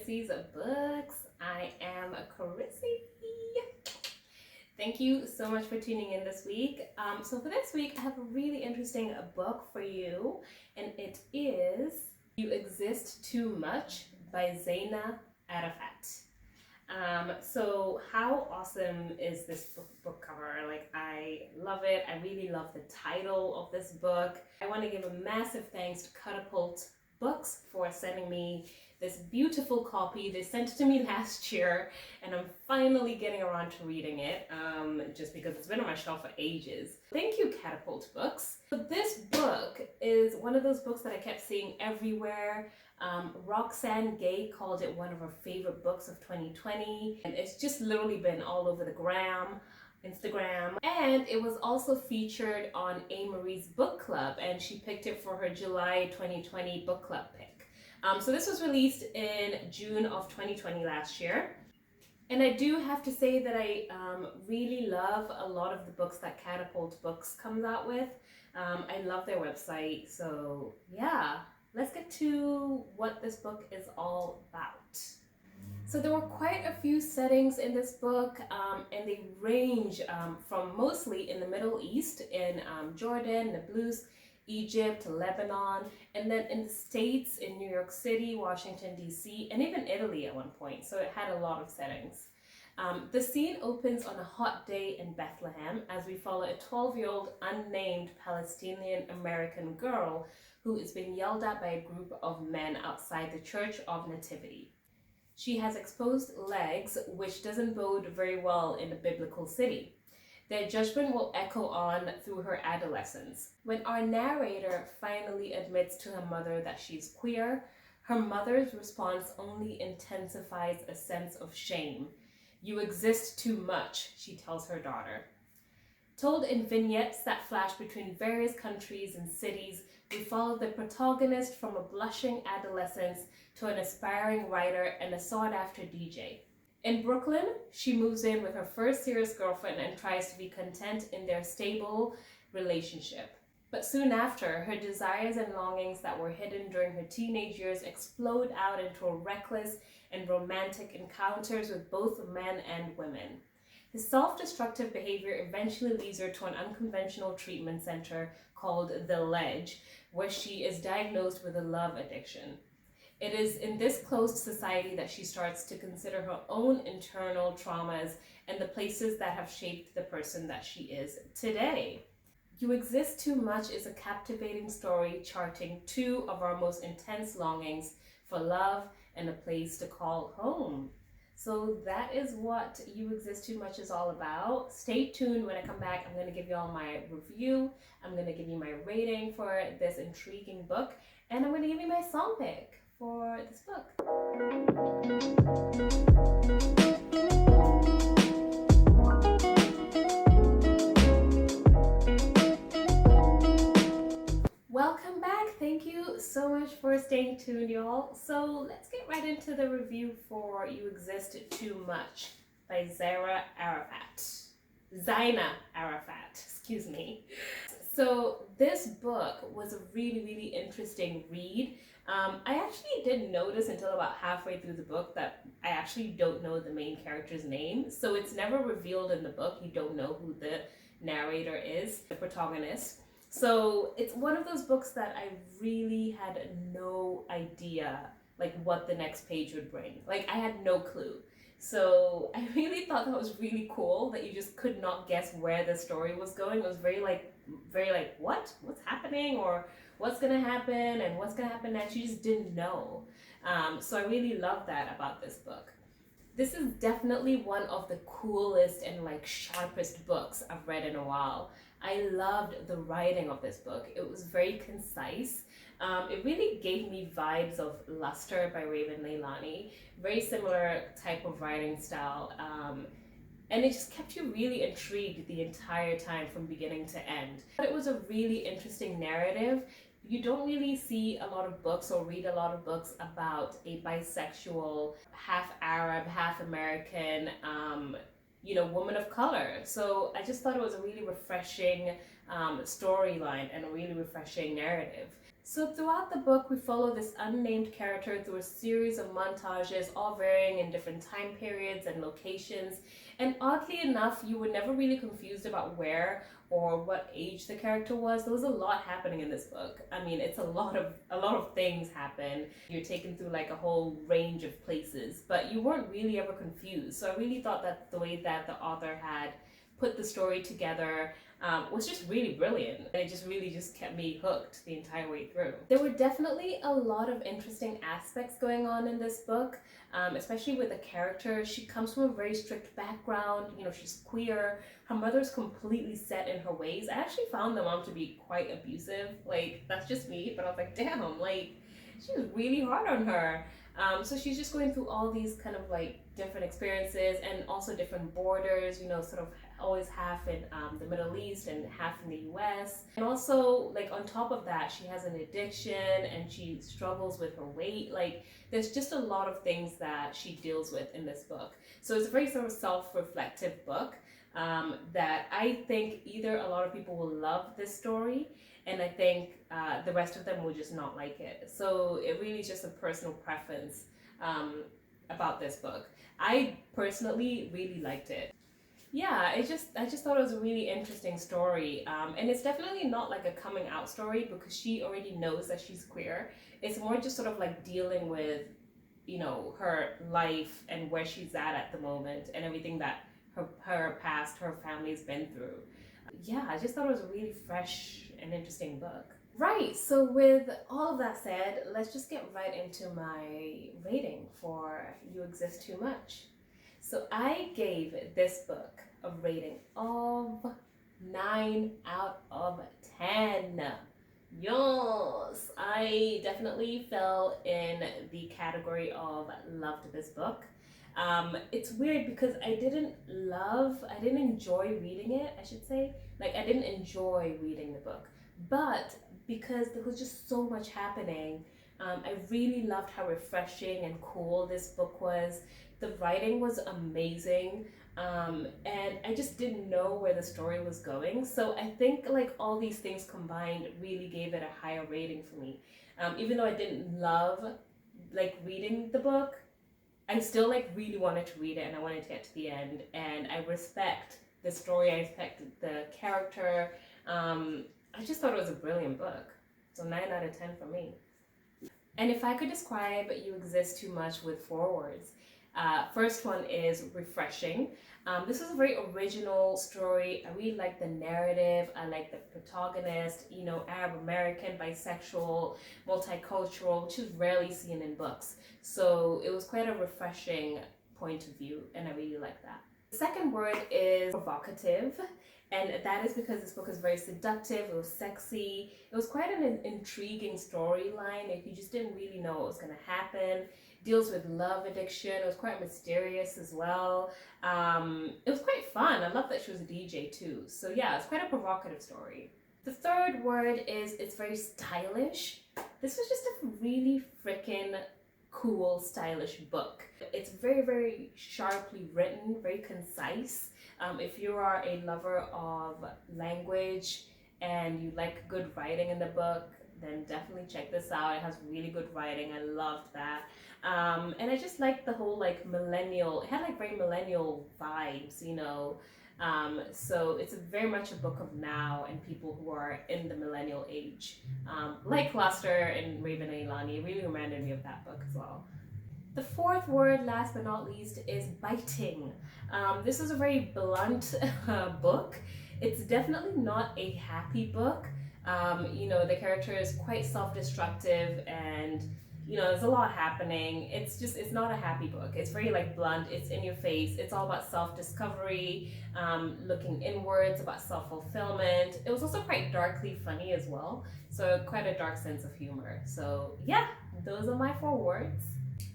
Chrissy's Books. I am Chrissy. Thank you so much for tuning in this week. So for this week, I have a really interesting book for you, and it is You Exist Too Much by Zaina Arafat. So how awesome is this book cover? Like, I love it. I really love the title of this book. I want to give a massive thanks to Catapult Books for sending me this beautiful copy. They sent it to me last year, and I'm finally getting around to reading it, just because it's been on my shelf for ages. Thank you, Catapult Books. So this book is one of those books that I kept seeing everywhere. Roxanne Gay called it one of her favorite books of 2020, and it's just literally been all over the Instagram, and it was also featured on Marie's book club, and she picked it for her July 2020 book club pick. So this was released in June of 2020 last year. And I do have to say that I really love a lot of the books that Catapult Books comes out with. I love their website. So yeah, let's get to what this book is all about. So there were quite a few settings in this book, and they range from mostly in the Middle East, in Jordan, Nablus, Egypt, Lebanon, and then in the States, in New York City, Washington, D.C., and even Italy at one point. So it had a lot of settings. The scene opens on a hot day in Bethlehem as we follow a 12-year-old unnamed Palestinian American girl who is being yelled at by a group of men outside the Church of Nativity. She has exposed legs, which doesn't bode very well in a biblical city. Their judgment will echo on through her adolescence. When our narrator finally admits to her mother that she's queer, her mother's response only intensifies a sense of shame. "You exist too much," she tells her daughter. Told in vignettes that flash between various countries and cities, we follow the protagonist from a blushing adolescence to an aspiring writer and a sought-after DJ. In Brooklyn, she moves in with her first serious girlfriend and tries to be content in their stable relationship. But soon after, her desires and longings that were hidden during her teenage years explode out into reckless and romantic encounters with both men and women. His self-destructive behavior eventually leads her to an unconventional treatment center called The Ledge, where she is diagnosed with a love addiction. It is in this closed society that she starts to consider her own internal traumas and the places that have shaped the person that she is today. You Exist Too Much is a captivating story charting two of our most intense longings for love and a place to call home. So that is what You Exist Too Much is all about. Stay tuned. When I come back, I'm going to give you all my review. I'm going to give you my rating for this intriguing book, and I'm going to give you my song pick for this book. Welcome back. Thank you so much for staying tuned, y'all. So let's get right into the review for You Exist Too Much by Zaina Arafat, excuse me. So this book was a really, really interesting read. I actually didn't notice until about halfway through the book that I actually don't know the main character's name. So it's never revealed in the book. You don't know who the narrator is, the protagonist. So it's one of those books that I really had no idea like what the next page would bring. Like, I had no clue. So I really thought that was really cool that you just could not guess where the story was going. It was very like what's happening, or what's gonna happen and what's gonna happen next. You just didn't know. So I really love that about this book. This is definitely one of the coolest and like sharpest books I've read in a while. I loved the writing of this book. It was very concise. It really gave me vibes of Luster by Leilani. Very similar type of writing style. And it just kept you really intrigued the entire time from beginning to end. But it was a really interesting narrative. You don't really see a lot of books or read a lot of books about a bisexual, half Arab, half American, woman of color. So I just thought it was a really refreshing storyline and a really refreshing narrative. So throughout the book, we follow this unnamed character through a series of montages, all varying in different time periods and locations. And oddly enough, you were never really confused about where or what age the character was. There was a lot happening in this book. I mean, it's a lot of things happen. You're taken through like a whole range of places, but you weren't really ever confused. So I really thought that the way that the author had put the story together was just really brilliant, and it just really just kept me hooked the entire way through. There were definitely a lot of interesting aspects going on in this book, especially with the character. She comes from a very strict background, you know, she's queer, her mother's completely set in her ways. I actually found the mom to be quite abusive, like that's just me, but I was like, damn, like she was really hard on her. So she's just going through all these kind of like different experiences and also different borders, you know, sort of always half in the Middle East and half in the US. And also, like, on top of that, she has an addiction and she struggles with her weight. Like, there's just a lot of things that she deals with in this book. So it's a very sort of self-reflective book that I think either a lot of people will love this story, and I think the rest of them will just not like it. So it really is just a personal preference about this book. I personally really liked it. Yeah, I just thought it was a really interesting story, and it's definitely not like a coming out story because she already knows that she's queer. It's more just sort of like dealing with, you know, her life and where she's at the moment and everything that her past, her family's been through. Yeah, I just thought it was a really fresh and interesting book. Right, so with all of that said, let's just get right into my rating for You Exist Too Much. So I gave this book a rating of 9 out of 10. Yes, I definitely fell in the category of loved this book. It's weird because I didn't enjoy reading it, I should say. Like, I didn't enjoy reading the book, but because there was just so much happening, I really loved how refreshing and cool this book was. The writing was amazing, and I just didn't know where the story was going. So I think like all these things combined really gave it a higher rating for me. Even though I didn't love like reading the book, I still like really wanted to read it and I wanted to get to the end. And I respect the story, I respect the character. I just thought it was a brilliant book. So 9 out of 10 for me. And if I could describe You Exist Too Much with 4 words, first one is refreshing. This is a very original story. I really like the narrative. I like the protagonist, you know, Arab American, bisexual, multicultural, which is rarely seen in books. So it was quite a refreshing point of view, and I really like that. The second word is provocative. And that is because this book is very seductive, it was sexy, it was quite an intriguing storyline. Like, you just didn't really know what was going to happen. Deals with love addiction, it was quite mysterious as well. It was quite fun. I love that she was a DJ too. So yeah, it's quite a provocative story. The third word is it's very stylish. This was just a really freaking cool, stylish book. It's very, very sharply written, very concise. If you are a lover of language and you like good writing in the book, then definitely check this out. It has really good writing. I loved that. And I just liked the whole like millennial, it had like very millennial vibes, you know. So it's very much a book of now and people who are in the millennial age. Like Cluster and Raven and Leilani, it really reminded me of that book as well. The fourth word, last but not least, is biting. This is a very blunt book. It's definitely not a happy book. You know, the character is quite self-destructive and, you know, there's a lot happening. It's not a happy book. It's very like blunt, it's in your face. It's all about self-discovery, looking inwards, about self-fulfillment. It was also quite darkly funny as well. So quite a dark sense of humor. So yeah, those are my 4 words.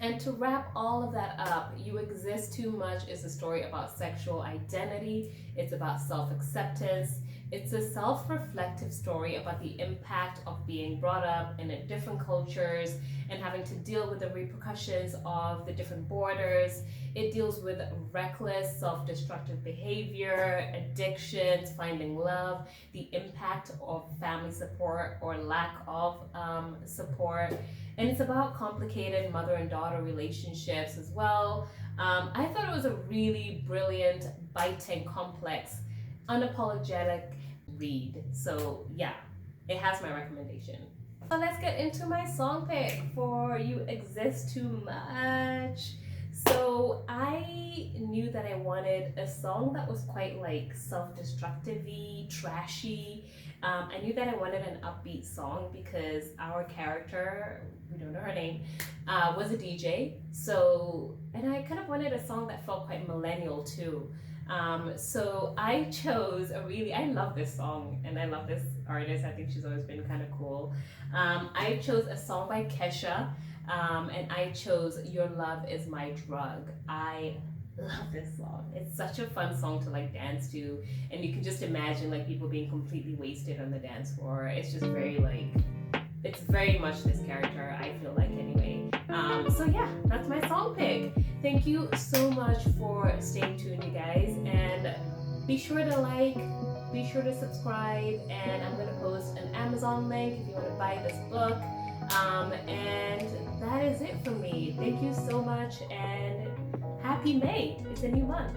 And to wrap all of that up, You Exist Too Much is a story about sexual identity. It's about self-acceptance. It's a self-reflective story about the impact of being brought up in different cultures and having to deal with the repercussions of the different borders. It deals with reckless, self-destructive behavior, addictions, finding love, the impact of family support or lack of support. And it's about complicated mother and daughter relationships as well. I thought it was a really brilliant, biting, complex, unapologetic read. So yeah, it has my recommendation. So let's get into my song pick for You Exist Too Much. So I knew that I wanted a song that was quite like self-destructive-y, trashy. I knew that I wanted an upbeat song because our character, we don't know her name, was a DJ. So, and I kind of wanted a song that felt quite millennial too. So I chose I love this song and I love this artist. I think she's always been kind of cool. I chose a song by Kesha, and I chose Your Love Is My Drug. I love this song. It's such a fun song to like dance to, and you can just imagine like people being completely wasted on the dance floor. It's just very like, it's very much this character, I feel like, anyway. So yeah, that's my song pick. Thank you so much for staying tuned, you guys, and be sure to like, be sure to subscribe, and I'm gonna post an Amazon link if you want to buy this book. And that is it for me. Thank you so much, and happy May. It's a new month.